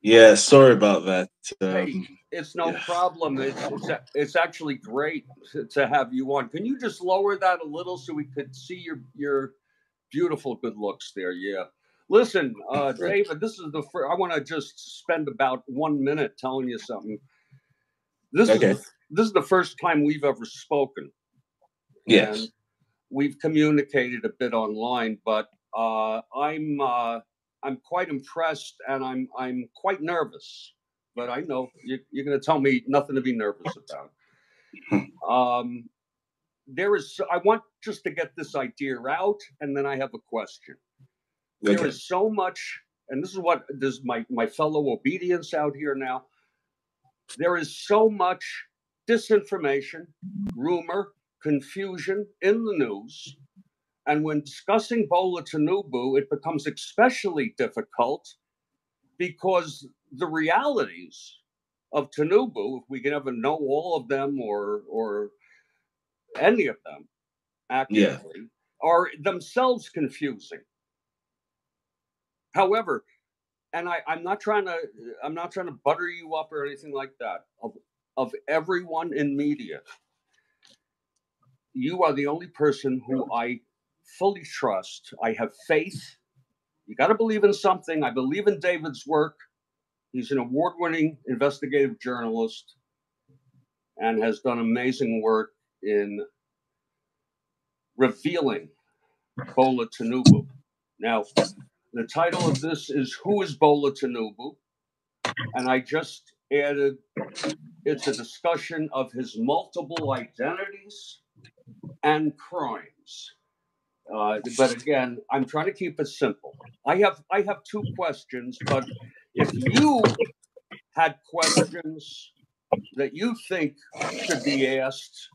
Yeah, sorry about that. Hey, it's no Yeah. problem. It's actually great to have you on. Can you just lower that a little so we could see your beautiful good looks there? Yeah. Listen, Right. David, this is the first. I want to just spend about 1 minute telling you something. This is Okay. the first time we've ever spoken, and Yes. we've communicated a bit online. But I'm quite impressed, and I'm quite nervous. But I know you're going to tell me nothing to be nervous about. Um, there is. I want just to get this idea out, and then I have a question. There Okay. is so much, and this is what this my fellow obedience out here now. There is so much disinformation, rumor, confusion in the news. And when discussing Bola Tinubu, it becomes especially difficult because the realities of Tinubu, if we can ever know all of them or any of them Yeah. accurately, are themselves confusing. However, and I'm not trying to butter you up or anything like that. Of everyone in media, you are the only person who I fully trust. I have faith. You got to believe in something. I believe in David's work. He's an award winning investigative journalist and has done amazing work in revealing Bola Tinubu. Now, the title of this is Who is Bola Tinubu? And I just added it's a discussion of his multiple identities and crimes. But again, I'm trying to keep it simple. I have two questions, but if you had questions that you think should be asked,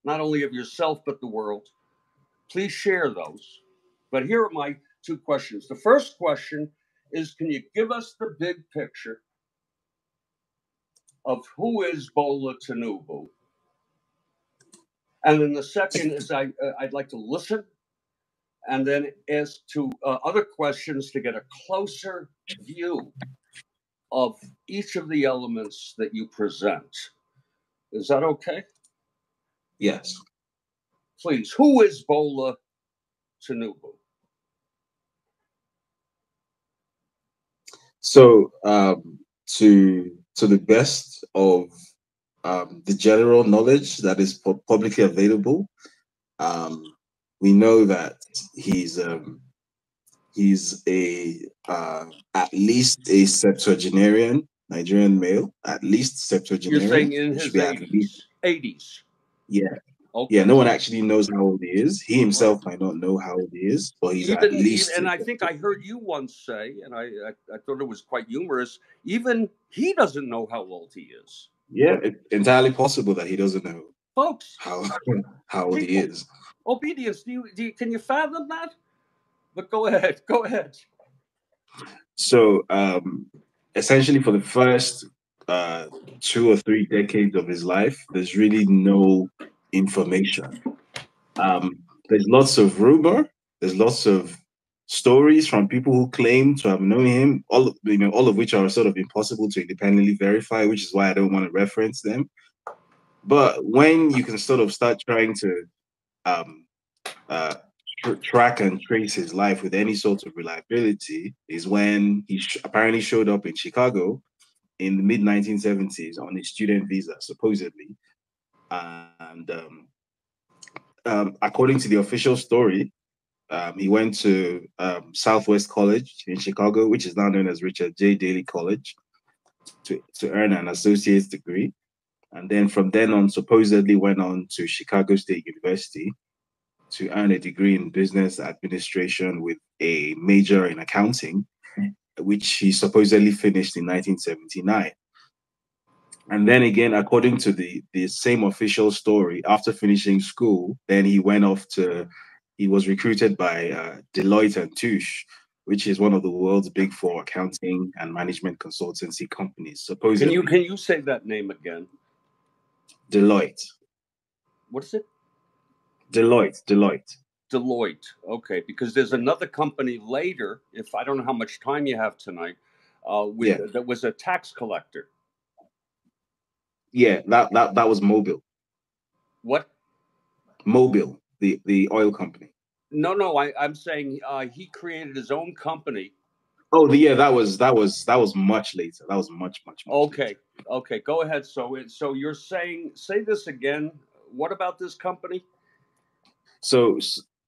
not only of yourself but the world, please share those. But here are my two questions. The first question is, can you give us the big picture of who is Bola Tinubu? And then the second is I'd like to listen and then ask to other questions to get a closer view of each of the elements that you present. Is that okay? Yes. Please, who is Bola Tinubu? So, to the best of the general knowledge that is publicly available, um, we know that he's a at least a septuagenarian Nigerian male, at least You're septuagenarian. saying in It should his be at least. 80s. 80s. Yeah. Yeah, Okay. no one actually knows how old he is. He Right. himself might not know how old he is, but he's at Even least. and I think I heard you once say, and I thought it was quite humorous, even he doesn't know how old he is. Yeah, it's entirely possible that he doesn't know Folks, how how old he people, is. obedience, can you fathom that? But go ahead, go ahead. So, essentially, for the first 2 or 3 decades of his life, there's really no information. There's lots of rumor. There's lots of stories from people who claim to have known him. All of which are sort of impossible to independently verify, which is why I don't want to reference them. But when you can sort of start trying to um, uh, track and trace his life with any sort of reliability, is when he apparently showed up in Chicago in the mid 1970s on a student visa, supposedly. And according to the official story, he went to Southwest College in Chicago, which is now known as Richard J. Daley College, to earn an associate's degree. And then from then on, supposedly went on to Chicago State University to earn a degree in business administration with a major in accounting, which he supposedly finished in 1979. And then again, according to the same official story, after finishing school, then he was recruited by Deloitte and Touche, which is one of the world's big four accounting and management consultancy companies. Supposedly, Can you say that name again? Deloitte. What is it? Deloitte. Deloitte. Okay, because there's another company later. If I don't know how much time you have tonight, Yeah. that was a tax collector. Yeah, that was Mobil. What? Mobil, the oil company. No. I'm saying he created his own company. Oh, yeah, that was much later. That was much Okay. later. Okay. Go ahead. So you're saying, say this again. What about this company? So,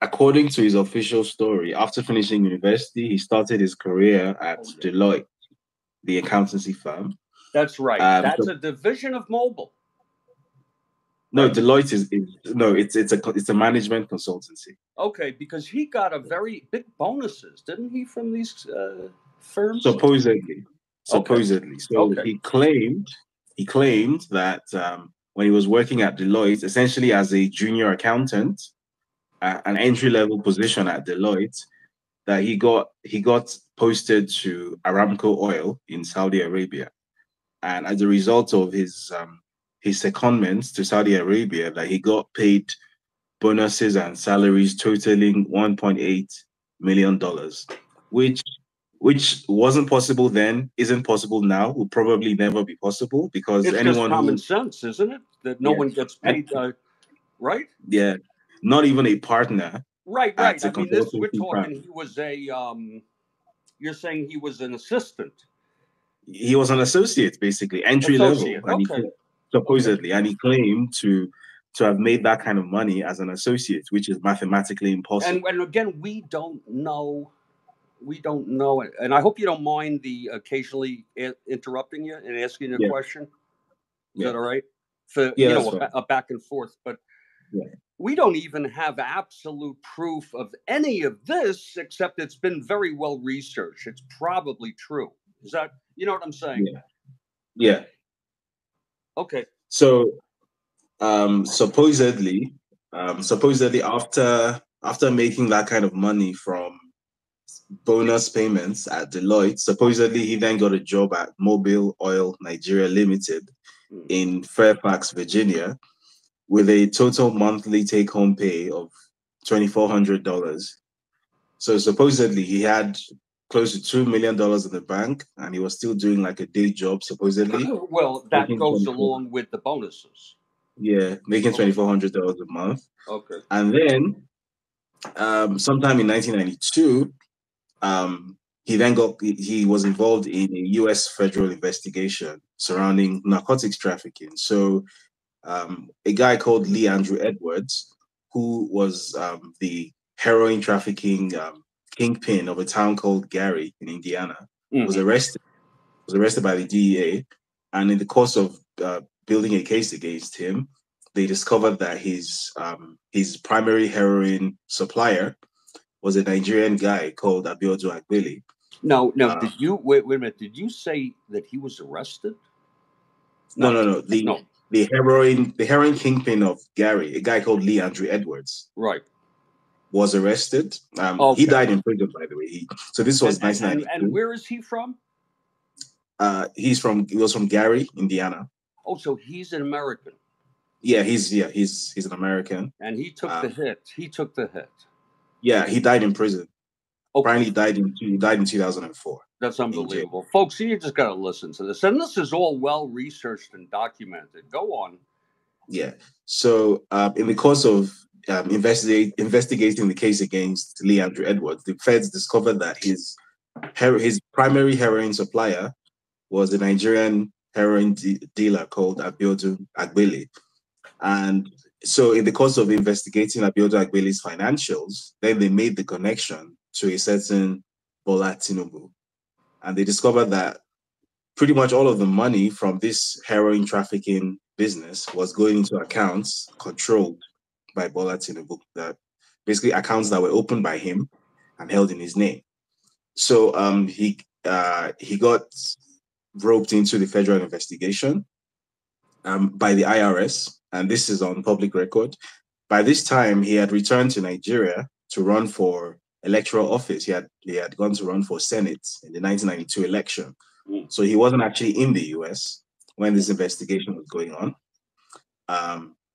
according to his official story, after finishing university, he started his career at Deloitte, the accountancy firm. That's right. That's a division of Mobil. No, Right? Deloitte is no, it's a management consultancy. Okay, because he got a very big bonuses, didn't he, from these firms? Supposedly. Okay. So Okay. he claimed that when he was working at Deloitte, essentially as a junior accountant, an entry level position at Deloitte, that he got posted to Aramco Oil in Saudi Arabia, and as a result of his secondments to Saudi Arabia, that he got paid bonuses and salaries totaling $1.8 million, which wasn't possible then, isn't possible now, will probably never be possible, because It's just anyone common who, sense, isn't it? That no yeah, one gets paid, right? yeah, not even a partner Right. at a I mean, this we're consultancy talking. firm. He was a. You're saying he was an assistant. He was an associate, basically entry level, Associate. and Okay. supposedly, and he claimed to have made that kind of money as an associate, which is mathematically impossible. And again, we don't know. We don't know it. And I hope you don't mind the occasionally interrupting you and asking a Yeah, question. Is yeah, that all right? For yeah, that's fine. a back and forth, but Yeah. we don't even have absolute proof of any of this, except it's been very well researched. It's probably true. Is that, you know what I'm saying? Yeah. Yeah. Okay. So supposedly after making that kind of money from bonus payments at Deloitte, supposedly he then got a job at Mobil Oil Nigeria Limited in Fairfax, Virginia, with a total monthly take-home pay of $2,400. So supposedly he had close to $2 million in the bank, and he was still doing like a day job, supposedly. Well, that making goes 24 along with the bonuses. Yeah, making $2,400 a month. Okay. And then sometime in 1992, he was involved in a U.S. federal investigation surrounding narcotics trafficking. So a guy called Lee Andrew Edwards, who was the heroin trafficking kingpin of a town called Gary in Indiana, was arrested by the DEA, and in the course of building a case against him, they discovered that his primary heroin supplier was a Nigerian guy called Abiodun Agbeli. No. Did you wait a minute? Did you say that he was arrested? No. The heroin kingpin of Gary, a guy called Lee Andrew Edwards, right, was arrested. He died in prison, by the way. So this was 1992. And where is he from? He was from Gary, Indiana. Oh, so he's an American. Yeah, he's an American. And he took the hit. Yeah, he died in prison. Apparently, he died in 2004. That's unbelievable, folks. You just got to listen to this, and this is all well researched and documented. Go on. Yeah. So, in the course of investigating the case against Lee Andrew Edwards, the feds discovered that his primary heroin supplier was a Nigerian heroin dealer called Abiodun Agbeli. And so in the course of investigating Abiodun Agbeli's financials, then they made the connection to a certain Bola Tinubu. And they discovered that pretty much all of the money from this heroin trafficking business was going into accounts controlled by Bola Tinubu, that basically accounts that were opened by him and held in his name. So he got roped into the federal investigation by the IRS, and this is on public record. By this time, he had returned to Nigeria to run for electoral office. He had gone to run for Senate in the 1992 election. So he wasn't actually in the US when this investigation was going on.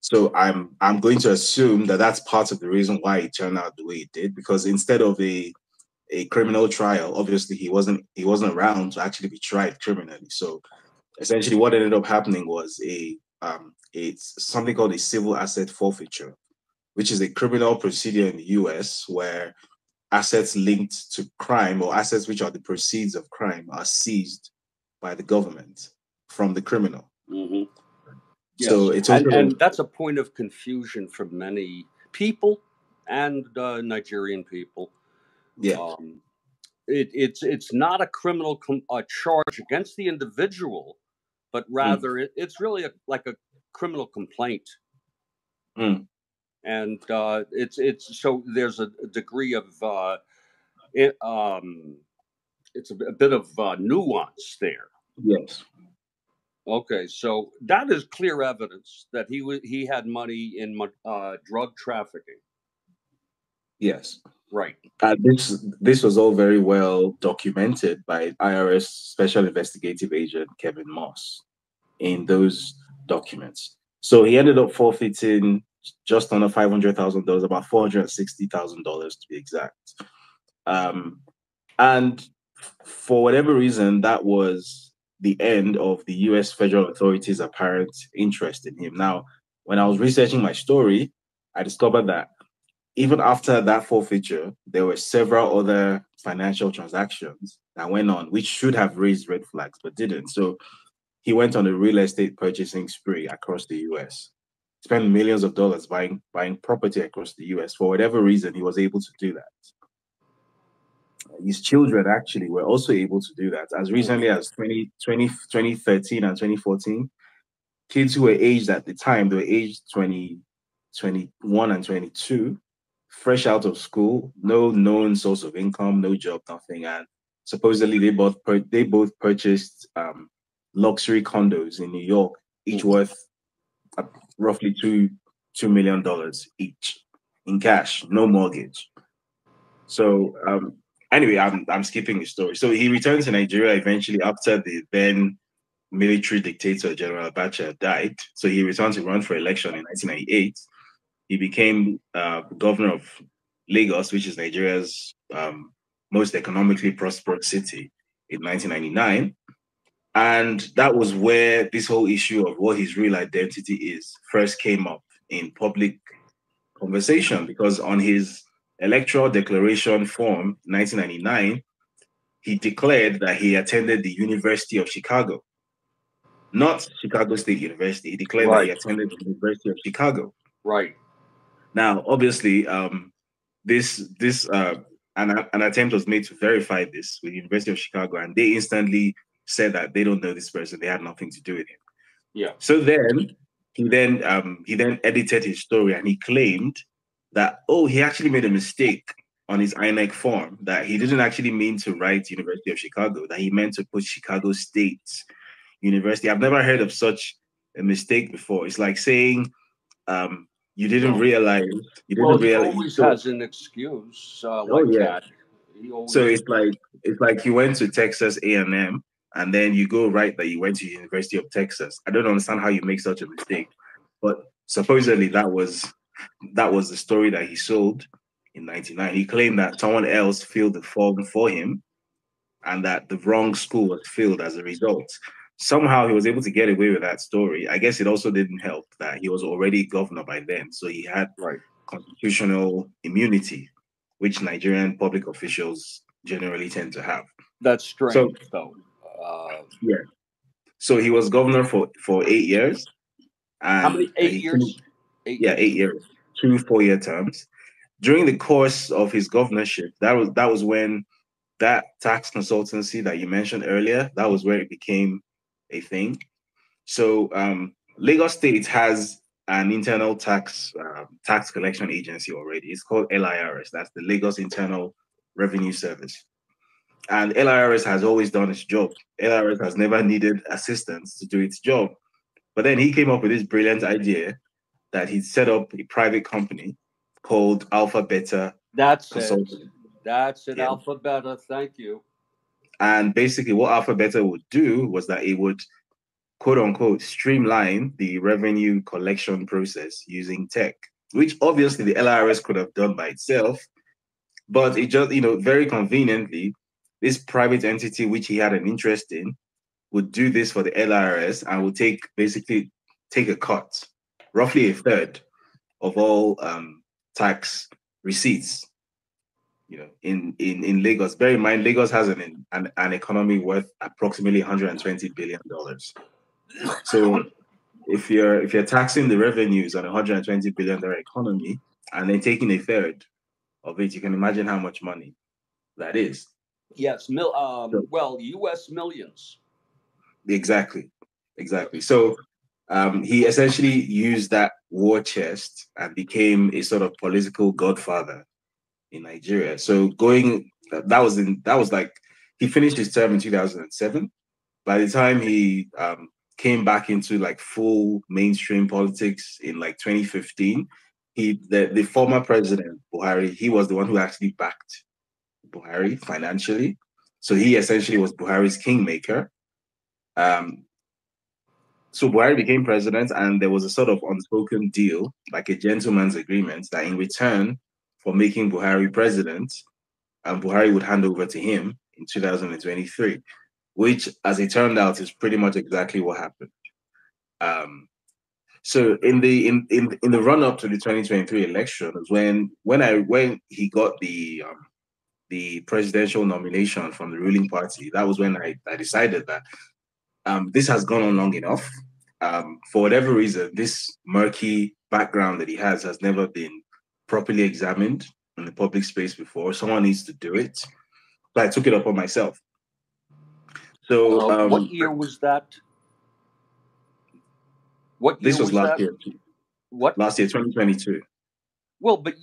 So I'm going to assume that that's part of the reason why it turned out the way it did, because instead of a a criminal trial. Obviously, he wasn't around to actually be tried criminally. So essentially, what ended up happening was it's something called a civil asset forfeiture, which is a criminal procedure in the U.S. where assets linked to crime or assets which are the proceeds of crime are seized by the government from the criminal. Mm-hmm. Yes, So it's also and that's a point of confusion for many people and Nigerian people. yeah. It's not a criminal charge against the individual, but rather it's really like a criminal complaint. Mm. And it's so there's a degree of it, it's a bit of nuance there. Yes. Okay, so that is clear evidence that he had money in drug trafficking. Yes. Right. This was all very well documented by IRS Special Investigative Agent Kevin Moss in those documents. So he ended up forfeiting just under $500,000, about $460,000 to be exact. And for whatever reason, that was the end of the US federal authorities' apparent interest in him. Now, when I was researching my story, I discovered that even after that forfeiture, there were several other financial transactions that went on, which should have raised red flags, but didn't. So he went on a real estate purchasing spree across the US, spent millions of dollars buying property across the US. For whatever reason, he was able to do that. His children actually were also able to do that as recently as 2013 and 2014. Kids who were aged at the time, they were aged 20, 21 and 22, fresh out of school, no known source of income, no job, nothing. And supposedly they both purchased luxury condos in New York, each worth roughly $2 million each in cash, no mortgage. So anyway, I'm skipping the story. So he returned to Nigeria eventually after the then military dictator General Abacha died. So he returned to run for election in 1998. He became governor of Lagos, which is Nigeria's most economically prosperous city, in 1999. And that was where this whole issue of what his real identity is first came up in public conversation, because on his electoral declaration form, 1999, he declared that he attended the University of Chicago, not Chicago State University. He declared that he attended the University of Chicago. Right. Now, obviously, this an attempt was made to verify this with the University of Chicago, and they instantly said that they don't know this person. They had nothing to do with him. Yeah. So then he then edited his story, and he claimed that he actually made a mistake on his INEC form, that he didn't actually mean to write University of Chicago, that he meant to put Chicago State University. I've never heard of such a mistake before. It's like saying you didn't realize. He always has an excuse like that. So it's like you went to Texas A&M, and then you go right that you went to University of Texas. I don't understand how you make such a mistake, but supposedly that was the story that he sold in '99. He claimed that someone else filled the form for him, and that the wrong school was filled as a result. Somehow he was able to get away with that story. I guess it also didn't help that he was already governor by then, so he had constitutional immunity, which Nigerian public officials generally tend to have. That's strange, though. Yeah. So he was governor for 8 years. And how many? 8 years? 8 years. 2 4-year terms. During the course of his governorship, that was when that tax consultancy that you mentioned earlier, that was where it became a thing. So Lagos State has an internal tax collection agency already. It's called LIRS. That's the Lagos Internal Revenue Service. And LIRS has always done its job. LIRS has never needed assistance to do its job. But then he came up with this brilliant idea that he'd set up a private company called Alpha Beta Consulting. That's it, Alpha Beta. Thank you. And basically what Alpha Beta would do was that it would, quote unquote, streamline the revenue collection process using tech, which obviously the LIRS could have done by itself. But it just, very conveniently, this private entity which he had an interest in would do this for the LRS and would basically take a cut, roughly a third of all tax receipts. In Lagos. Bear in mind, Lagos has an economy worth approximately $120 billion. So if you're taxing the revenues on a $120 billion economy and then taking a third of it, you can imagine how much money that is. Yes, well, U.S. millions. Exactly. So he essentially used that war chest and became a sort of political godfather in Nigeria. So that was like he finished his term in 2007. By the time he came back into like full mainstream politics in like 2015, the former president Buhari, he was the one who actually backed Buhari financially. So he essentially was Buhari's kingmaker. So Buhari became president, and there was a sort of unspoken deal, like a gentleman's agreement, that in return for making Buhari president, and Buhari would hand over to him in 2023, which, as it turned out, is pretty much exactly what happened. So in the run up to the 2023 election was when he got the presidential nomination from the ruling party. That was when I decided that this has gone on long enough. For whatever reason, this murky background that he has never been properly examined in the public space before. Someone needs to do it. So I took it upon myself. So what year was that? This was last year. What? Last year, 2022. Well, but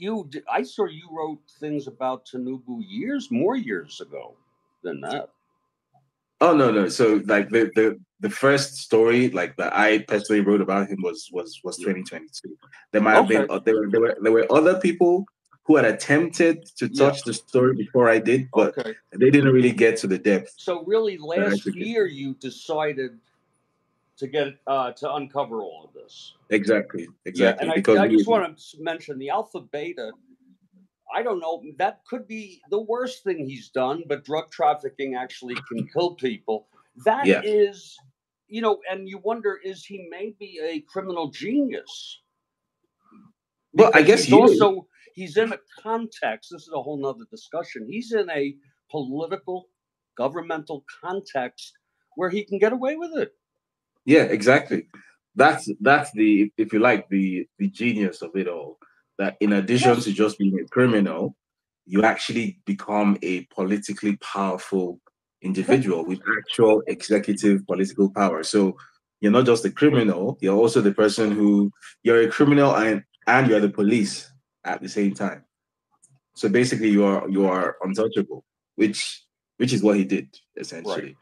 I saw you wrote things about Tinubu more years ago than that. Oh no. So like the first story like that I personally wrote about him was 2022. There might have been there were other people who had attempted to touch the story before I did, but they didn't really get to the depth. So really, last year you decided to get to uncover all of this. Exactly. Yeah, and I just want to mention the Alpha Beta. I don't know. That could be the worst thing he's done, but drug trafficking actually can kill people. That is, and you wonder, is he maybe a criminal genius? Well, I guess he's in a context. This is a whole nother discussion. He's in a political, governmental context where he can get away with it. Yeah, exactly. That's the, if you like, the genius of it all. That in addition to just being a criminal, you actually become a politically powerful individual with actual executive political power. So you're not just a criminal, you're also the person you're a criminal and you're the police at the same time. So basically you are untouchable, which is what he did essentially. Right.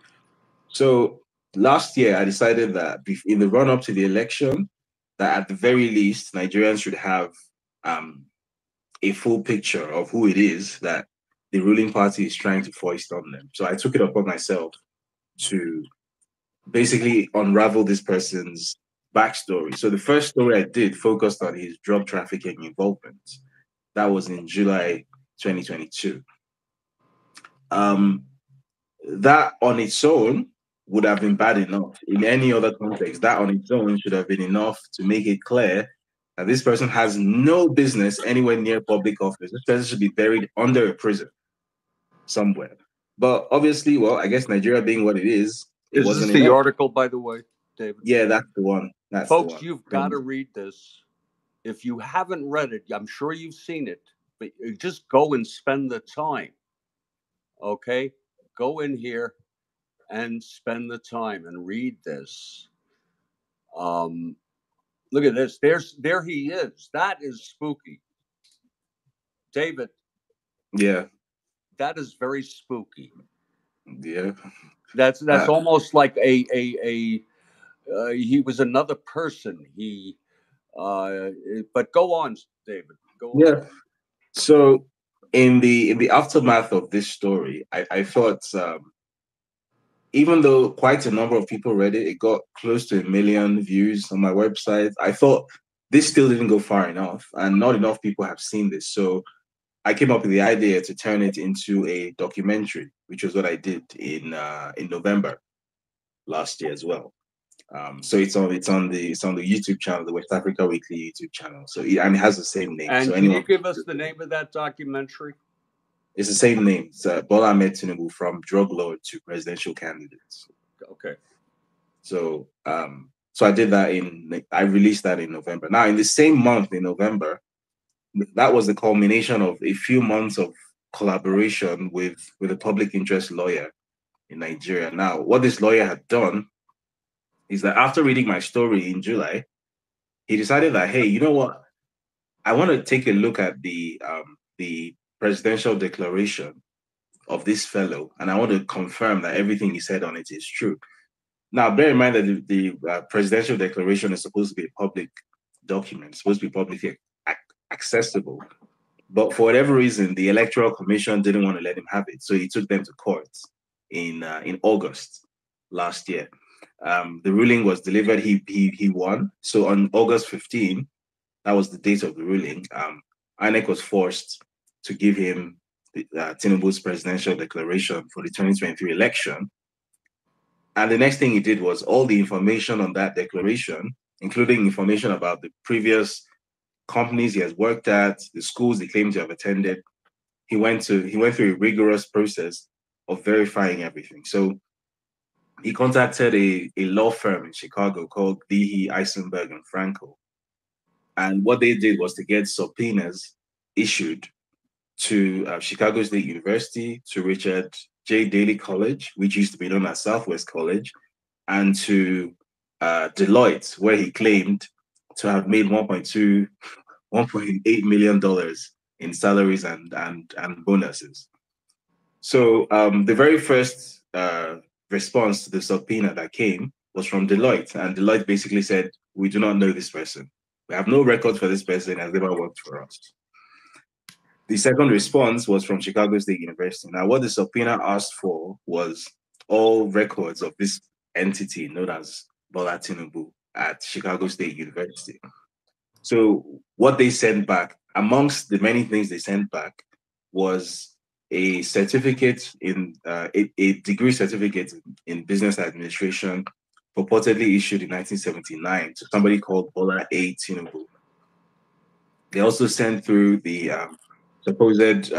So last year I decided that in the run up to the election, that at the very least Nigerians should have a full picture of who it is that the ruling party is trying to foist on them. So I took it upon myself to basically unravel this person's backstory. So the first story I did focused on his drug trafficking involvement. That was in July 2022. That on its own would have been bad enough. In any other context, that on its own should have been enough to make it clear that this person has no business anywhere near public office. This person should be buried under a prison somewhere. But obviously, well, I guess Nigeria being what it is, it wasn't the article, by the way, David? Yeah, that's the one. Folks, you've got to read this. If you haven't read it, I'm sure you've seen it, but just go and spend the time. Okay? Go in here and spend the time and read this. Look at this. There he is. That is spooky. David. Yeah. That is very spooky. Yeah. That's almost like he was another person. But go on, David. Go on. Yeah. So in the aftermath of this story, I thought even though quite a number of people read it, it got close to 1 million views on my website. I thought this still didn't go far enough, and not enough people have seen this. So I came up with the idea to turn it into a documentary, which was what I did in November last year as well. So it's on the YouTube channel, the West Africa Weekly YouTube channel. So and it has the same name. And so can you give us the name of that documentary? It's the same name. It's Bola Ahmed Tinubu, from drug lord to presidential candidate. Okay. So so I did that I released that in November. Now in the same month in November, that was the culmination of a few months of collaboration with a public interest lawyer in Nigeria. Now, what this lawyer had done is that after reading my story in July, he decided that, hey, you know what? I want to take a look at the presidential declaration of this fellow, and I want to confirm that everything he said on it is true. Now, bear in mind that the presidential declaration is supposed to be a public document, it's supposed to be publicly accessible. But for whatever reason, the Electoral Commission didn't want to let him have it, so he took them to court in August last year. The ruling was delivered. He won. So on August 15, that was the date of the ruling. INEC was forced to give him Tinubu's presidential declaration for the 2023 election. And the next thing he did was all the information on that declaration, including information about the previous companies he has worked at, the schools he claimed to have attended. He went through a rigorous process of verifying everything. So he contacted a law firm in Chicago called Leahy, Eisenberg and Frankel. And what they did was to get subpoenas issued to Chicago State University, to Richard J. Daley College, which used to be known as Southwest College, and to Deloitte, where he claimed to have made $1.8 million in salaries and bonuses. So the very first response to the subpoena that came was from Deloitte, and Deloitte basically said, we do not know this person. We have no records for this person, has never worked for us. The second response was from Chicago State University. Now, what the subpoena asked for was all records of this entity known as Bola Tinubu at Chicago State University. So what they sent back, amongst the many things they sent back, was a certificate a degree certificate in business administration, purportedly issued in 1979 to somebody called Bola A. Tinubu. They also sent through the supposed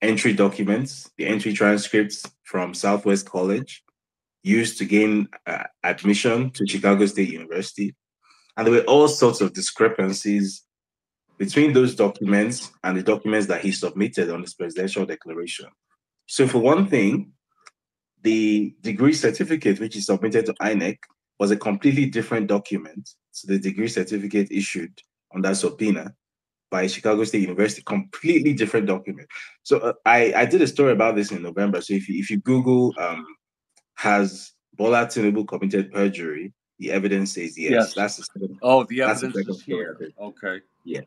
entry documents, the entry transcripts from Southwest College, used to gain admission to Chicago State University. And there were all sorts of discrepancies between those documents and the documents that he submitted on his presidential declaration. So for one thing, the degree certificate which he submitted to INEC was a completely different document to the degree certificate issued on that subpoena by Chicago State University, completely different document. So I did a story about this in November. So if you Google, has Bola Tinubu committed perjury? The evidence says yes. Yes. That's the second. The evidence is here. Okay. Yeah,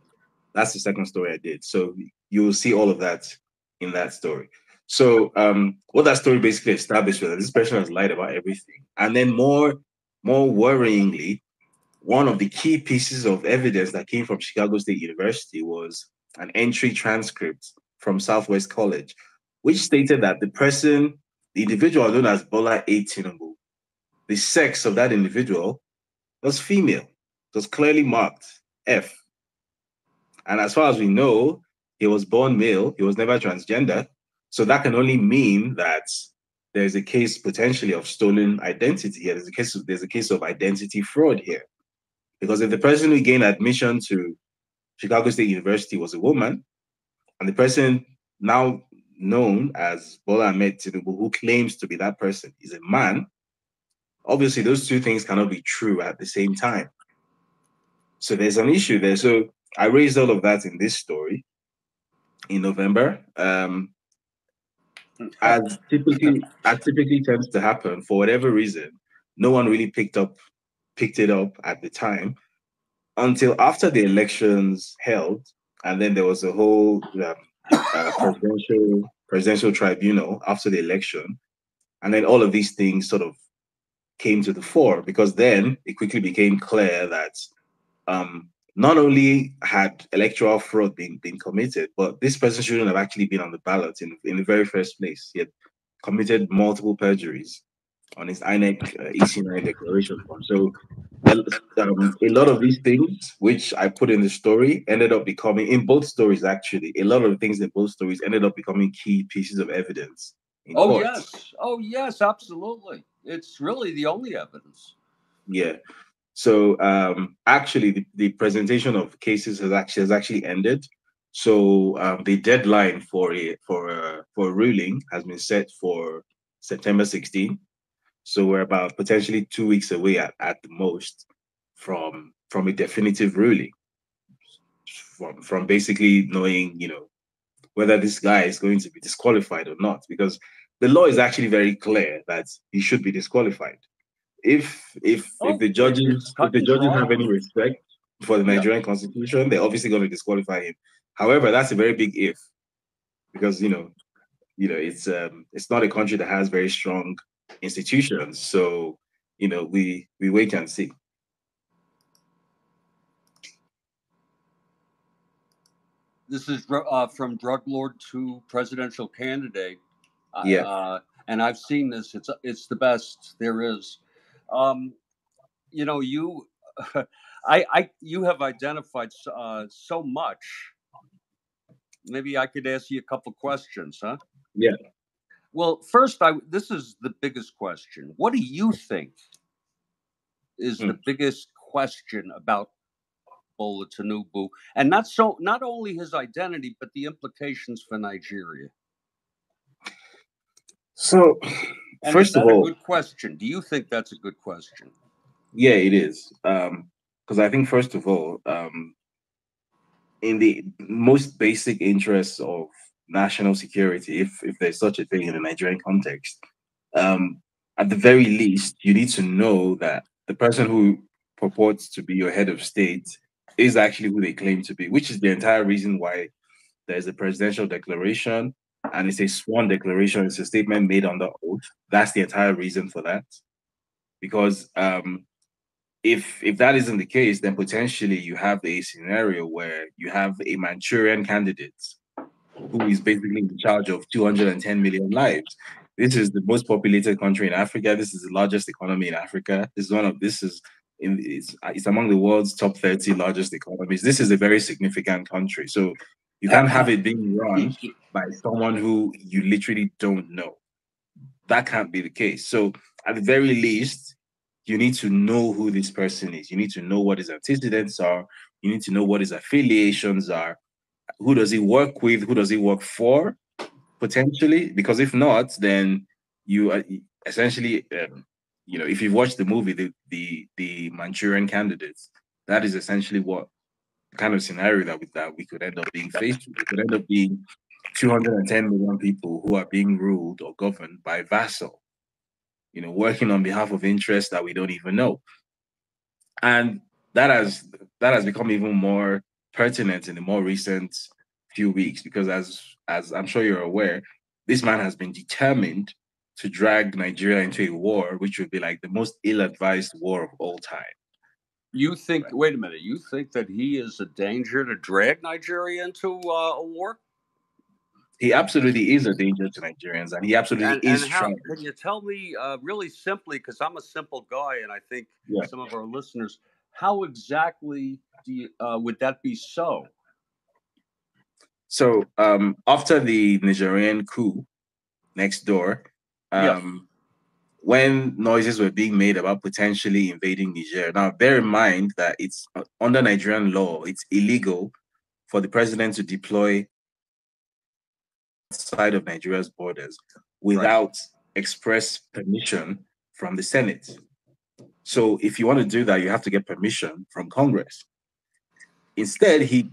that's the second story I did. So you will see all of that in that story. So what that story basically established was that this person has lied about everything. And then more worryingly, one of the key pieces of evidence that came from Chicago State University was an entry transcript from Southwest College, which stated that the individual known as Bola A. Tinubu, the sex of that individual was female. It was clearly marked F. And as far as we know, he was born male. He was never transgender. So that can only mean that there's a case potentially of stolen identity here. There's a case of identity fraud here. Because if the person who gained admission to Chicago State University was a woman, and the person now known as Bola Ahmed Tinubu, who claims to be that person, is a man, obviously those two things cannot be true at the same time. So there's an issue there. So I raised all of that in this story in November. As typically tends to happen, for whatever reason, no one really picked it up at the time until after the elections held, and then there was a whole presidential tribunal after the election, and then all of these things sort of came to the fore, because then it quickly became clear that not only had electoral fraud been committed, but this person shouldn't have actually been on the ballot in the very first place. He had committed multiple perjuries on his INEC EC9 declaration form. So a lot of these things, which I put in the story, ended up becoming, in both stories actually, a lot of the things in both stories ended up becoming key pieces of evidence in court. Oh yes, absolutely. It's really the only evidence. Yeah. So actually, the presentation of cases has actually ended. So the deadline for a ruling has been set for September 16th. So we're about potentially 2 weeks away at the most from a definitive ruling, from basically knowing, whether this guy is going to be disqualified or not, because the law is actually very clear that he should be disqualified. If the It's judges cut and have dry. any respect for the Yeah. Nigerian constitution, they're obviously going to disqualify him. However, that's a very big if, because it's not a country that has very strong institutions. So we wait and see. This is from drug lord to presidential candidate. Yeah. And I've seen this. It's the best there is. You, you have identified so much. Maybe I could ask you a couple questions, huh? Yeah. Well, first, this is the biggest question. What do you think is the biggest question about Bola Tinubu, and not only his identity, but the implications for Nigeria? So, And first is of that a all, good question? Do you think that's a good question? yeah, it is. Because I think, first of all, in the most basic interests of national security, if there's such a thing in the Nigerian context, um, at the very least, you need to know that the person who purports to be your head of state is actually who they claim to be, which is the entire reason why there's a presidential declaration and it's a sworn declaration. It's a statement made under oath. That's the entire reason for that. Because if that isn't the case, then potentially you have a scenario where you have a Manchurian candidate who is basically in charge of 210 million lives. This is the most populated country in Africa. This is the largest economy in Africa. It's among the world's top 30 largest economies. This is a very significant country. So you can't have it being run by someone who you literally don't know. That can't be the case. So at the very least, you need to know who this person is. You need to know what his antecedents are. You need to know what his affiliations are. Who does he work with? Who does he work for? Potentially, because if not, then you are essentially, if you've watched the movie, the Manchurian Candidates, that is essentially what kind of scenario that we could end up being faced with. We could end up being 210 million people who are being ruled or governed by vassal, working on behalf of interests that we don't even know. And that has become even more pertinent in the more recent few weeks, because as I'm sure you're aware, this man has been determined to drag Nigeria into a war, which would be like the most ill-advised war of all time. You think? Right. Wait a minute. You think that he is a danger to drag Nigeria into a war? He absolutely is a danger to Nigerians, and he absolutely is how, trying. can you tell me really simply, because I'm a simple guy, and I think some of our listeners, how exactly would that be so? So after the Nigerian coup next door, when noises were being made about potentially invading Niger. Now, bear in mind that it's under Nigerian law, it's illegal for the president to deploy outside of Nigeria's borders without express permission from the Senate. So if you want to do that, you have to get permission from Congress. Instead, he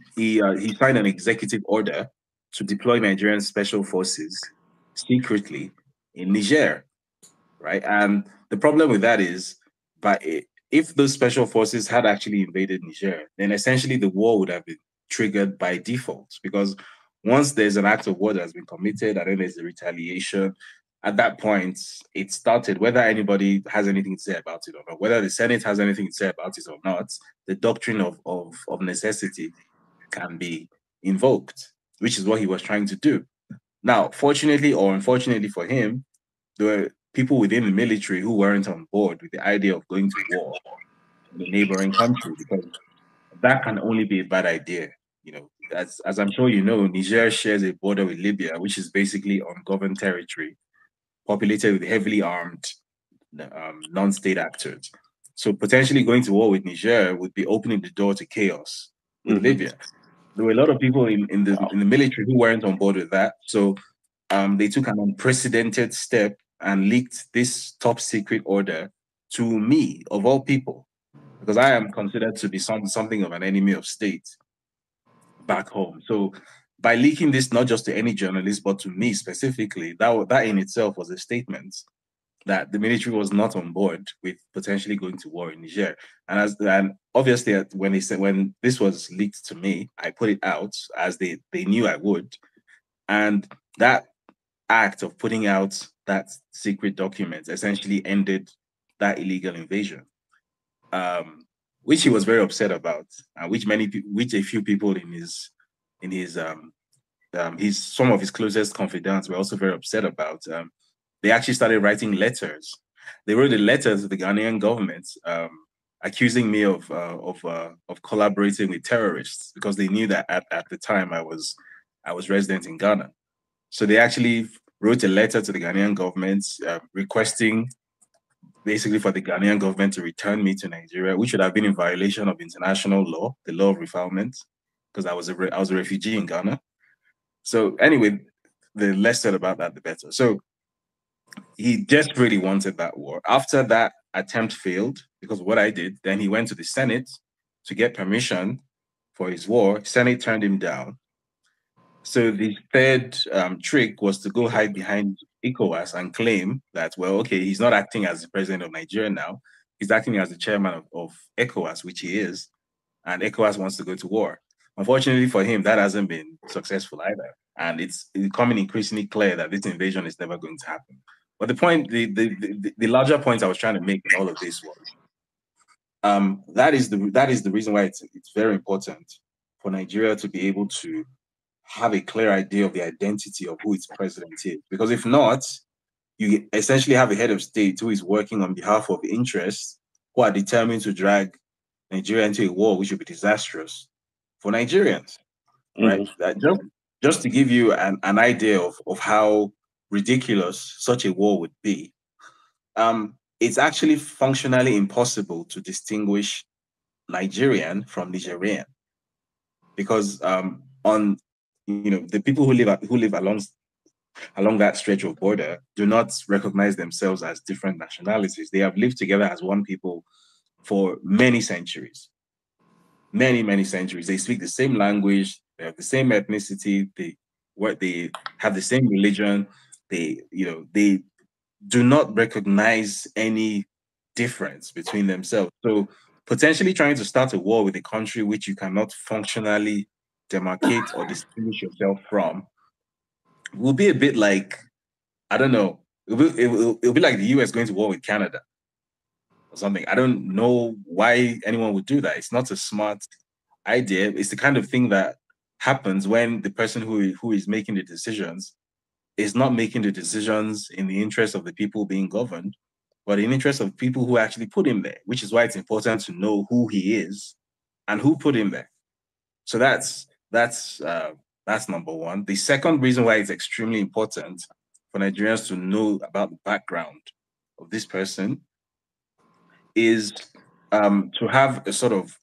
signed an executive order to deploy Nigerian special forces secretly in Niger. Right. And the problem with that is, if those special forces had actually invaded Niger, then essentially the war would have been triggered by default, because once there's an act of war that has been committed and then there's a retaliation, at that point, it started, whether anybody has anything to say about it or not, whether the Senate has anything to say about it or not, the doctrine of necessity can be invoked, which is what he was trying to do. Now, fortunately or unfortunately for him, there were people within the military who weren't on board with the idea of going to war in a neighboring country, because that can only be a bad idea. You know, as I'm sure you know, Niger shares a border with Libya, which is basically ungoverned territory, populated with heavily armed non-state actors. So potentially going to war with Niger would be opening the door to chaos with Libya. There were a lot of people in the military who weren't on board with that. So they took an unprecedented step and leaked this top secret order to me, of all people, because I am considered to be something of an enemy of state back home. So by leaking this not just to any journalist, but to me specifically, that in itself was a statement that the military was not on board with potentially going to war in Niger. And obviously when this was leaked to me, I put it out as they knew I would. And that act of putting out that secret document essentially ended that illegal invasion, which he was very upset about, and which a few people in his some of his closest confidants were also very upset about. They actually started writing letters. They wrote a letter to the Ghanaian government, accusing me of collaborating with terrorists, because they knew that at the time I was resident in Ghana. So they actually wrote a letter to the Ghanaian government, requesting basically for the Ghanaian government to return me to Nigeria, which would have been in violation of international law, the law of refoulement, because I was a refugee in Ghana. So anyway, the less said about that, the better. So he just really wanted that war. After that attempt failed, because of what I did, then he went to the Senate to get permission for his war. Senate turned him down. So the third trick was to go hide behind ECOWAS and claim that, well, okay, he's not acting as the president of Nigeria now. He's acting as the chairman of ECOWAS, which he is, and ECOWAS wants to go to war. Unfortunately for him, that hasn't been successful either. And it's becoming increasingly clear that this invasion is never going to happen. But the larger point I was trying to make in all of this was, that is the reason why it's very important for Nigeria to be able to have a clear idea of the identity of who its president is. Because if not, you essentially have a head of state who is working on behalf of interests who are determined to drag Nigeria into a war which would be disastrous for Nigerians, right? That just to give you an idea of how ridiculous such a war would be, it's actually functionally impossible to distinguish Nigerian from Nigerian, because on the people who live along that stretch of border do not recognize themselves as different nationalities. They have lived together as one people for many centuries. Many centuries. They speak the same language, they have the same ethnicity, they have the same religion. They do not recognize any difference between themselves. So potentially trying to start a war with a country which you cannot functionally demarcate or distinguish yourself from will be a bit like, I don't know, it'll be like the US going to war with Canada or something. I don't know why anyone would do that. It's not a smart idea. It's the kind of thing that happens when the person who is making the decisions is not making the decisions in the interest of the people being governed, but in the interest of people who actually put him there, which is why it's important to know who he is and who put him there. So that's number one. The second reason why it's extremely important for Nigerians to know about the background of this person is to have a sort of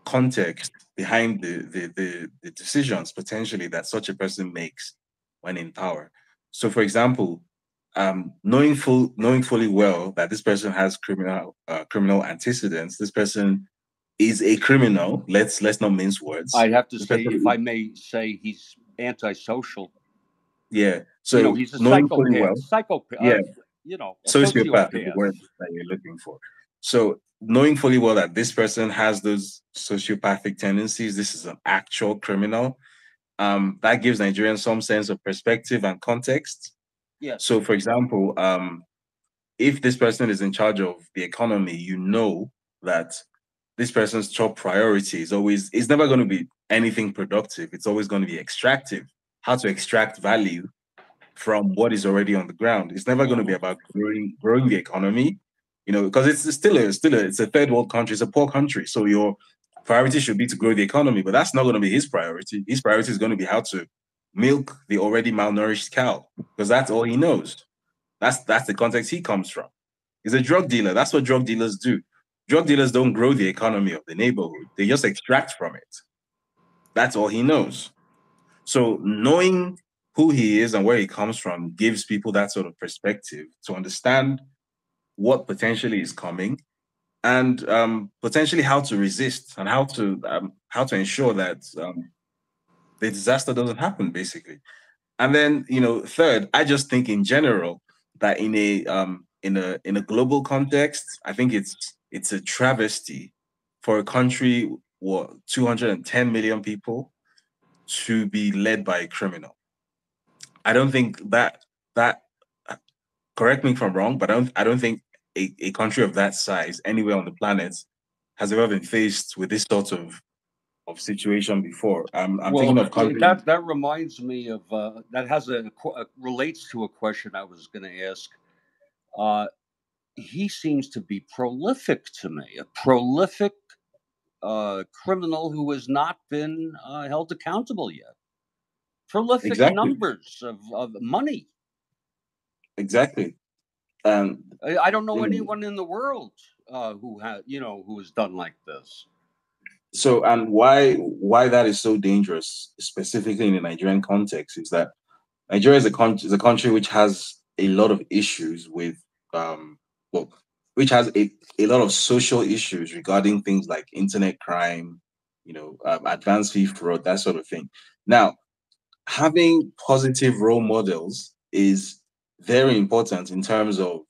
context behind the decisions potentially that such a person makes when in power. So, for example, knowing fully well that this person has criminal antecedents, this person is a criminal. Let's not mince words. I'd have to say, if I may say, he's antisocial. Yeah. So he's a knowing psychopath. fully well, Psychopath. yeah, A sociopath is the sociopath. word that you're looking for. So knowing fully well that this person has those sociopathic tendencies, this is an actual criminal. That gives Nigerians some sense of perspective and context. Yes. So, for example, if this person is in charge of the economy, you know that this person's top priority is never going to be anything productive. It's always going to be extractive, how to extract value from what is already on the ground. It's never going to be about growing the economy, because it's a third world country, it's a poor country. So your priority should be to grow the economy, but that's not going to be his priority. His priority is going to be how to milk the already malnourished cow, because that's all he knows. That's the context he comes from. He's a drug dealer. That's what drug dealers do. Drug dealers don't grow the economy of the neighborhood. They just extract from it. That's all he knows. So knowing who he is and where he comes from gives people that sort of perspective to understand what potentially is coming, and potentially how to resist, and how to ensure that the disaster doesn't happen, basically. And then, third, I just think in general that in a global context, I think it's a travesty for a country, 210 million people, to be led by a criminal. I don't think that correct me if I'm wrong, but I don't think a country of that size anywhere on the planet has ever been faced with this sort of situation before. I'm thinking of countries. That reminds me of that has relates to a question I was going to ask. He seems to be prolific to me, a prolific criminal who has not been held accountable yet. Prolific Exactly. numbers of money. Exactly. I don't know anyone in the world who has done like this. So, and why that is so dangerous, specifically in the Nigerian context, is that Nigeria is a country which has a lot of issues with, well, which has a lot of social issues regarding things like internet crime, advanced fee fraud, that sort of thing. Now, having positive role models is very important in terms of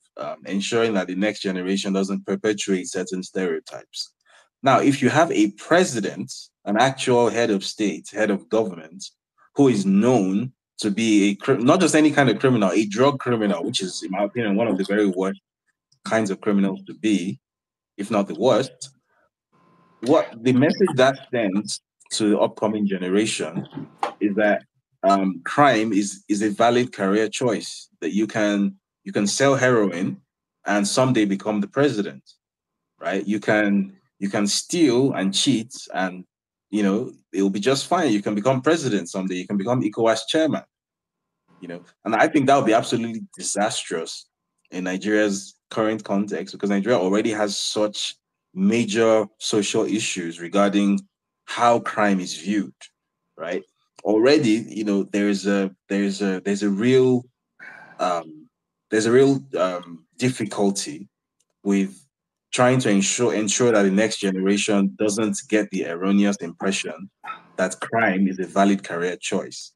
ensuring that the next generation doesn't perpetuate certain stereotypes. Now, if you have a president, an actual head of state, head of government, who is known to be not just any kind of criminal, a drug criminal, which is, in my opinion, one of the very worst kinds of criminals to be, if not the worst, what the message that sends to the upcoming generation is that crime is a valid career choice, that you can sell heroin and someday become the president, right? You can steal and cheat, and it will be just fine. You can become president someday. You can become ECOWAS chairman. And I think that would be absolutely disastrous in Nigeria's current context, because Nigeria already has such major social issues regarding how crime is viewed, right? Already, there's a real difficulty with trying to ensure that the next generation doesn't get the erroneous impression that crime is a valid career choice.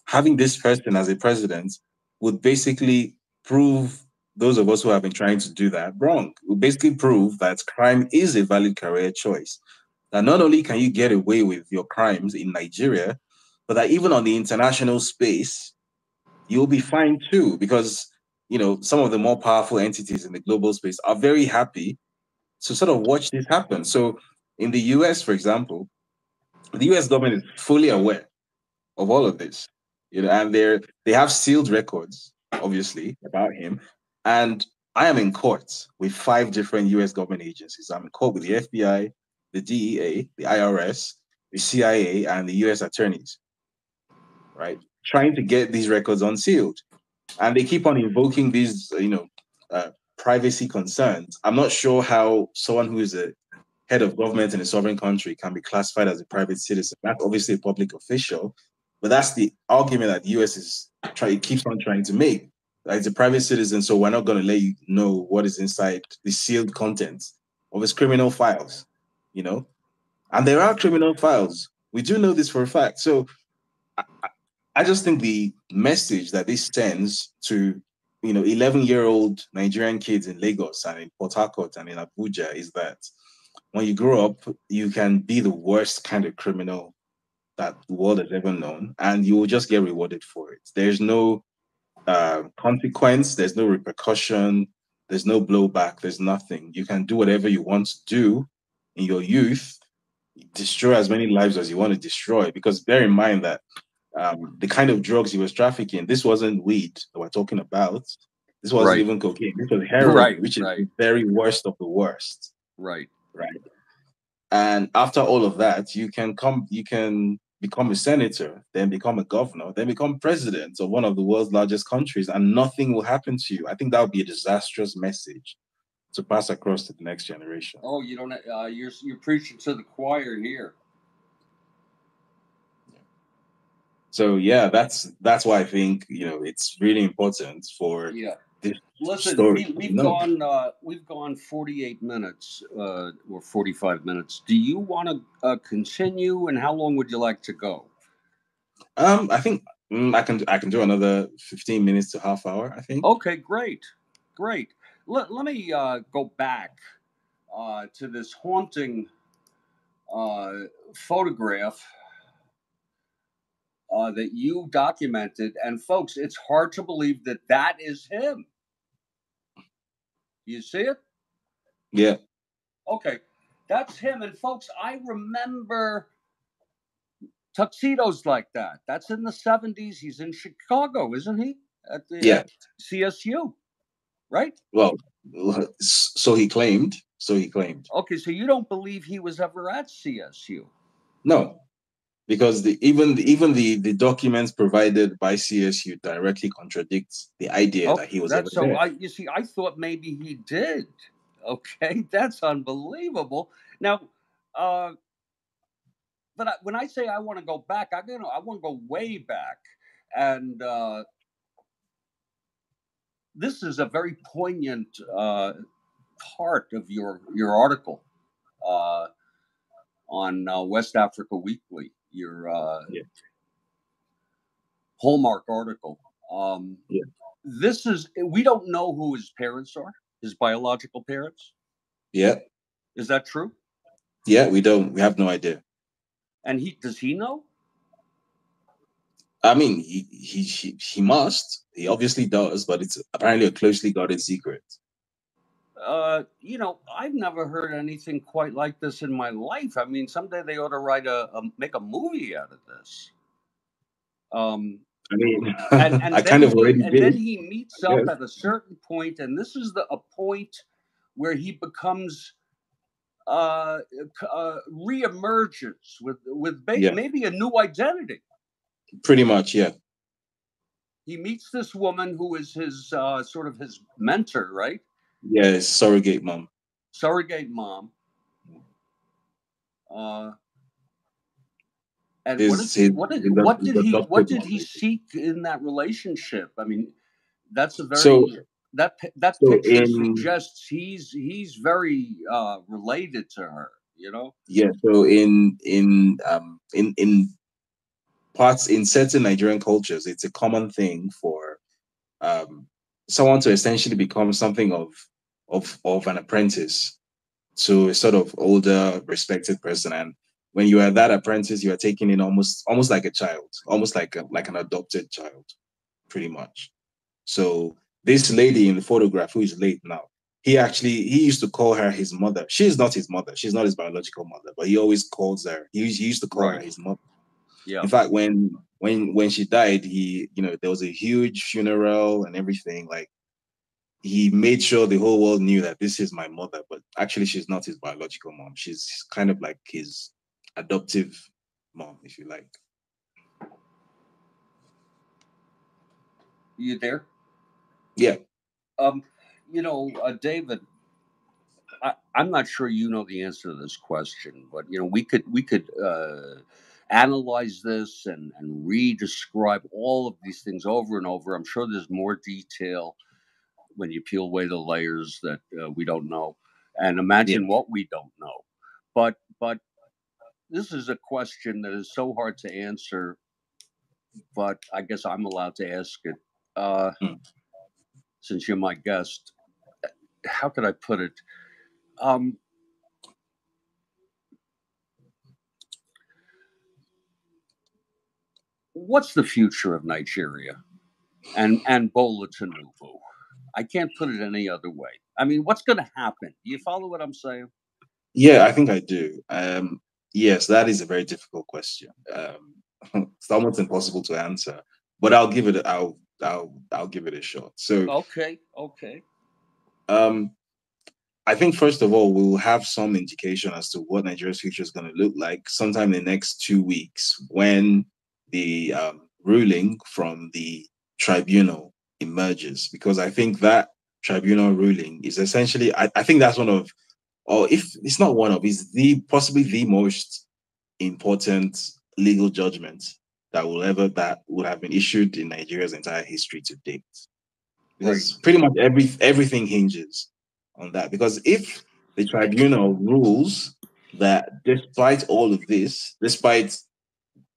Having this person as a president would basically prove those of us who have been trying to do that wrong. It would basically prove that crime is a valid career choice. That not only can you get away with your crimes in Nigeria, but that even on the international space, you'll be fine too, because some of the more powerful entities in the global space are very happy to sort of watch this happen. So in the US, for example, the US government is fully aware of all of this, and they have sealed records, obviously, about him. And I am in court with 5 different US government agencies. I'm in court with the FBI, the DEA, the IRS, the CIA, and the US attorneys, right? Trying to get these records unsealed. And they keep on invoking these, privacy concerns. I'm not sure how someone who is a head of government in a sovereign country can be classified as a private citizen. That's obviously a public official, but that's the argument that the US keeps on trying to make. Like, it's a private citizen, so we're not going to let you know what is inside the sealed contents of his criminal files, And there are criminal files. We do know this for a fact. So I just think the message that this sends to 11-year-old Nigerian kids in Lagos and in Port Harcourt and in Abuja is that when you grow up, you can be the worst kind of criminal that the world has ever known, and you will just get rewarded for it. There's no consequence. There's no repercussion. There's no blowback. There's nothing. You can do whatever you want to do in your youth, destroy as many lives as you want to destroy. Because bear in mind that the kind of drugs he was trafficking, this wasn't weed that we're talking about. This wasn't Right. even cocaine. This was heroin, Right. which is Right. the very worst of the worst. Right. Right. And after all of that, you can become a senator, then become a governor, then become president of one of the world's largest countries, and nothing will happen to you. I think that would be a disastrous message to pass across to the next generation. Oh, you don't. You're preaching to the choir here. So yeah, that's why I think it's really important for this Listen, story. we've gone 48 minutes or 45 minutes. Do you want to continue, and how long would you like to go? I think I can do another 15 minutes to half hour, I think. Okay, great. Let me go back to this haunting photograph that you documented. And folks, it's hard to believe that that is him. You see it? Yeah. Okay, that's him. And folks, I remember tuxedos like that. That's in the 70s. He's in Chicago, isn't he? At CSU, right? Well, so he claimed. Okay, so you don't believe he was ever at CSU? No, because even the documents provided by CSU directly contradicts the idea that he was ever there. I thought maybe he did. Okay, that's unbelievable. Now, but when I say I want to go back, I want to go way back, and this is a very poignant part of your article on West Africa Weekly, your hallmark article. This is, we don't know who his parents are, his biological parents. Yeah. Is that true? Yeah, we don't. We have no idea. And does he know? I mean, he must. He obviously does, but it's apparently a closely guarded secret. I've never heard anything quite like this in my life. I mean, someday they ought to make a movie out of this. I mean, and I kind of already did. Then he meets up at a certain point, and this is a point where he becomes reemerges with maybe a new identity. Pretty much, yeah. He meets this woman who is his sort of his mentor, right? Yeah, surrogate mom. And what did he seek in that relationship? I mean, that's a very that picture suggests he's very related to her, you know? Yeah. So in parts in certain Nigerian cultures, it's a common thing for someone to essentially become something of an apprentice to a sort of older, respected person. And when you are that apprentice, you are taken in almost like a child, almost like an adopted child, pretty much. So this lady in the photograph, who is late now, he used to call her his mother. She's not his mother. She's not his biological mother, but he always calls her. He used to call her his mother. Yeah. In fact, when she died, there was a huge funeral and everything. Like, he made sure the whole world knew that this is my mother, but actually she's not his biological mom. She's kind of like his adoptive mom, if you like. You there? Yeah. David, I'm not sure you know the answer to this question, but we could analyze this and re-describe all of these things over and over. I'm sure there's more detail when you peel away the layers that we don't know, and imagine what we don't know. But this is a question that is so hard to answer, but I guess I'm allowed to ask it since you're my guest. How could I put it? What's the future of Nigeria? and Bola Tinubu. I can't put it any other way. I mean, what's going to happen? Do you follow what I'm saying? Yeah, I think I do. Yes, that is a very difficult question. It's almost impossible to answer, but I'll give it. I'll give it a shot. So, Okay. um, I think first of all, we'll have some indication as to what Nigeria's future is going to look like sometime in the next 2 weeks when the ruling from the tribunal emerges, because I think that tribunal ruling is essentially, I think that's one of, or if it's not one of, is the possibly the most important legal judgment that would have been issued in Nigeria's entire history to date. Right. Because pretty much everything hinges on that. Because if the tribunal rules that despite all of this, despite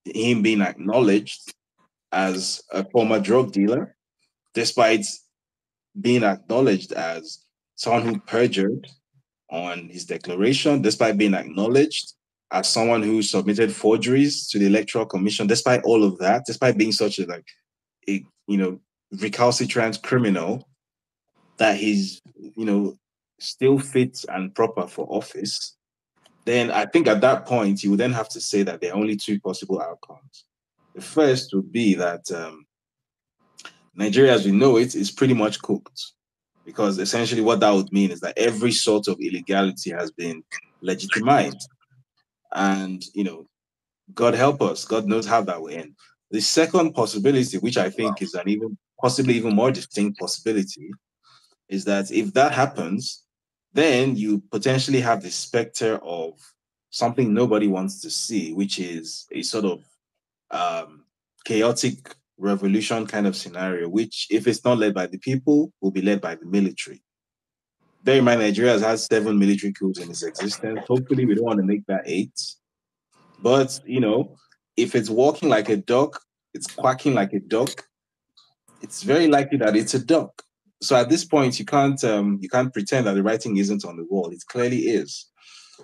him being acknowledged as a former drug dealer, despite being acknowledged as someone who perjured on his declaration, despite being acknowledged as someone who submitted forgeries to the Electoral Commission, despite all of that, despite being such a recalcitrant criminal, that he's still fit and proper for office, then I think at that point you would then have to say that there are only two possible outcomes. The first would be that Nigeria, as we know it, is pretty much cooked, because essentially what that would mean is that every sort of illegality has been legitimized, and God help us, God knows how that will end. The second possibility, which I think is an possibly even more distinct possibility, is that if that happens, then you potentially have the specter of something nobody wants to see, which is a sort of chaotic revolution kind of scenario, which, if it's not led by the people, will be led by the military. Bear in mind, Nigeria has had 7 military coups in its existence. Hopefully, we don't want to make that 8. But, if it's walking like a duck, it's quacking like a duck, it's very likely that it's a duck. So at this point, you can't pretend that the writing isn't on the wall. It clearly is.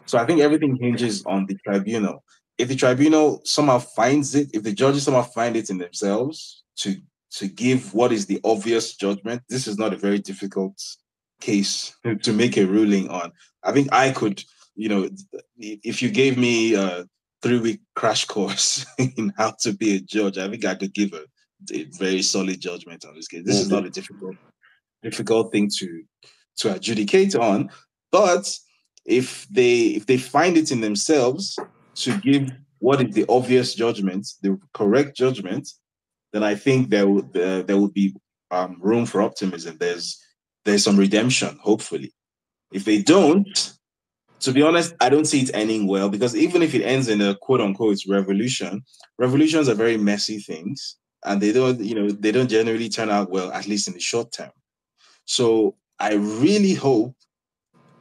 So I think everything hinges on the tribunal. If the tribunal somehow finds it, if the judges somehow find it in themselves to give what is the obvious judgment, this is not a very difficult case to make a ruling on. I think I could, if you gave me a 3-week crash course in how to be a judge, I think I could give a very solid judgment on this case. This is not a difficult thing to adjudicate on, but if they find it in themselves to give what is the obvious judgment, the correct judgment, then I think there would be room for optimism. There's some redemption, hopefully. If they don't, to be honest, I don't see it ending well, because even if it ends in a quote unquote revolution, revolutions are very messy things, and they don't generally turn out well, at least in the short term. So I really hope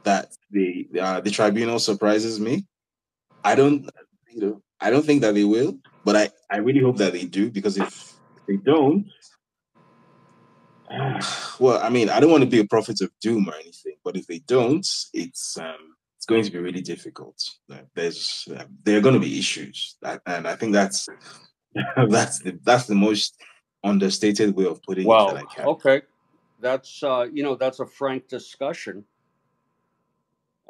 that the tribunal surprises me. I don't, I don't think that they will, but I really hope that they do, because if they don't, well, I mean, I don't want to be a prophet of doom or anything, but if they don't, it's going to be really difficult. There are going to be issues, and I think that's that's the most understated way of putting it that Well, I can. okay. That's that's a frank discussion,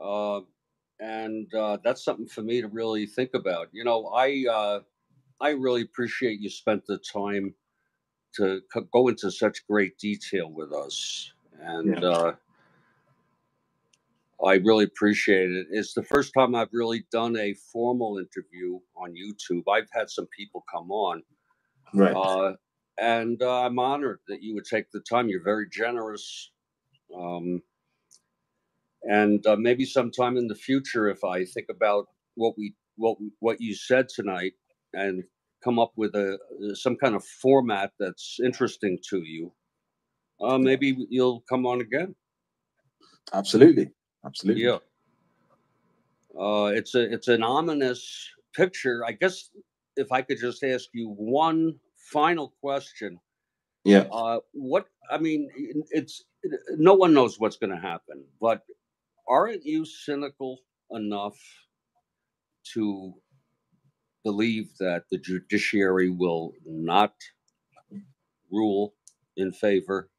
uh, and that's something for me to really think about. I really appreciate you spent the time to go into such great detail with us, and Yeah. I really appreciate it. It's the first time I've really done a formal interview on YouTube. I've had some people come on, Right. uh, and I'm honored that you would take the time. You're very generous. Um, and maybe sometime in the future, if I think about what you said tonight, and come up with some kind of format that's interesting to you, Yeah. maybe you'll come on again. Absolutely. Absolutely. Yeah, it's an ominous picture. I guess if I could just ask you one final question, Yeah. what I mean, it's no one knows what's going to happen, but aren't you cynical enough to believe that the judiciary will not rule in favor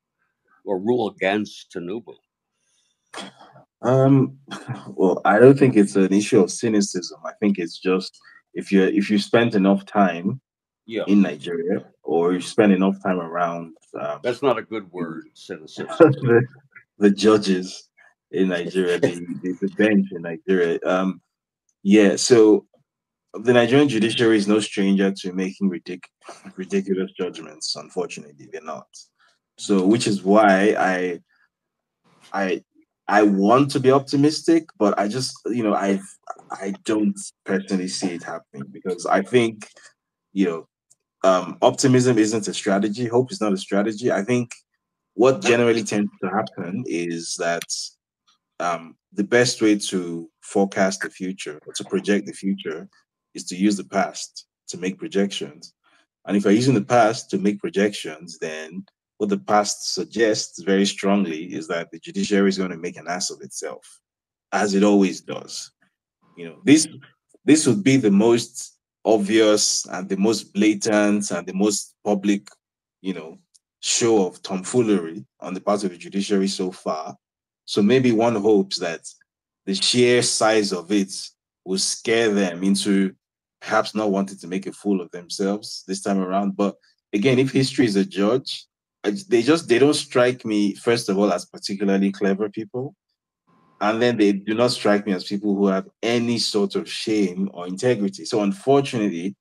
or rule against Tinubu? Well, I don't think it's an issue of cynicism. I think it's just if you spent enough time Yeah, in Nigeria or you spend enough time around that's not a good word, cynicism. the judges in Nigeria, the bench in Nigeria. Yeah, so the Nigerian judiciary is no stranger to making ridiculous judgments. Unfortunately, they're not. So, which is why I I want to be optimistic, but I just I don't personally see it happening because I think you know optimism isn't a strategy. Hope is not a strategy. I think what generally tends to happen is that the best way to forecast the future or to project the future is to use the past to make projections. And if you're using the past to make projections, then what the past suggests very strongly is that the judiciary is going to make an ass of itself, as it always does. This would be the most obvious and the most blatant and the most public, you know, show of tomfoolery on the part of the judiciary so far. So maybe one hopes that the sheer size of it will scare them into perhaps not wanting to make a fool of themselves this time around. But again, if history is a judge, they don't strike me first of all as particularly clever people, and then they do not strike me as people who have any sort of shame or integrity. So unfortunately,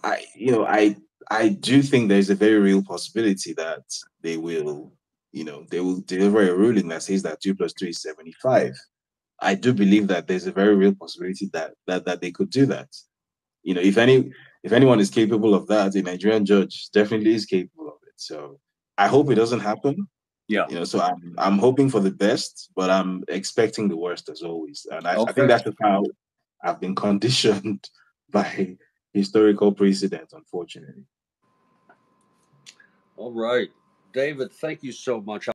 I do think there's a very real possibility that they will, they will deliver a ruling that says that 2 + 2 is 75. I do believe that there's a very real possibility that they could do that. If anyone is capable of that, a Nigerian judge definitely is capable of it. So I hope it doesn't happen. Yeah. So I'm hoping for the best, but I'm expecting the worst as always. And I think Okay. that's just how I've been conditioned by historical precedent, unfortunately. All right. David, thank you so much.